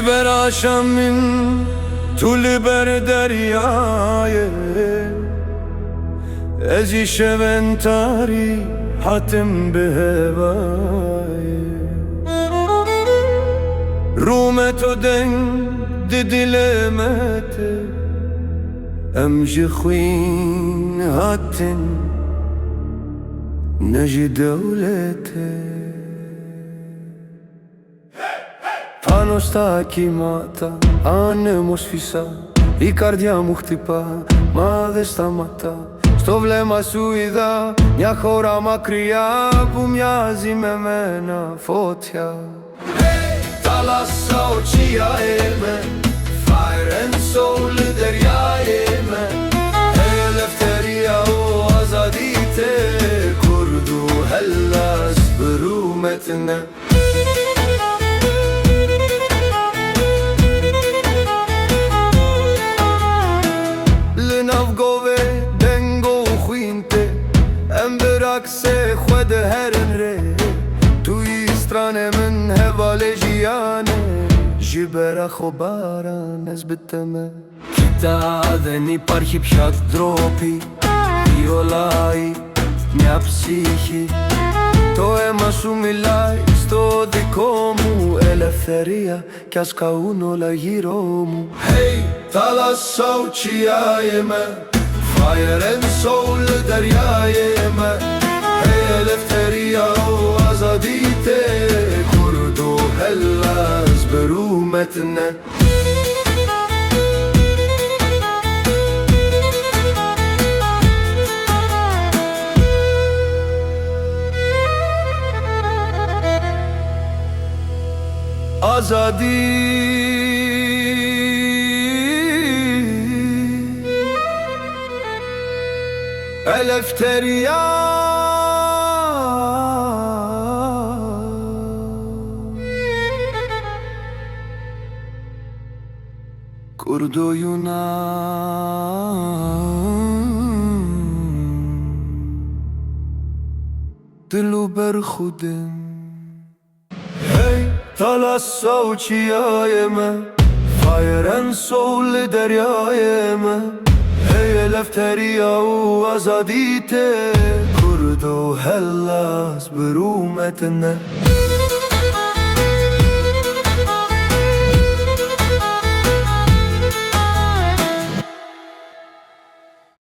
ber aşamın tu li ber deryayê Ez jî şevên tarî hatim bi hevayê Rûme to deng di dilê me tê Em ji xwîn hatin ne ji dewletê Panos kimata, anemos fisa Η καρδιά μου χτυπά, μα δεν σταματά Στο βλέμμα σου είδα μια χώρα μακριά που μοιάζει με μένα φωτιά Θάλασσα oceane me, fire and soul Deryayê me Eleftheria o azadî te Kurdu Hellas brûmetine Se xwede herin rê Tuyî stranê min hevale jiyane Ji bera xwe baran ez biteme Kita δεν υπάρχει πια ντρόπη Η ολάη μια ψυχή Το αίμα σου μιλάει στο δικό μου Ελευθερία κι ας καούν όλα γύρω μου Hey, θάλασσα oceane me Fire and soul Deryayê me Eleftheria o azadî te Kurdu Hellas brûmetine Azadî Eleftheria Kurdo Yunan Dilu ber xudim Hey, thalassa oceane me Fire and soul Deryayê me Hey, eleftheria o azadî te Kurdo Hellas brûmetine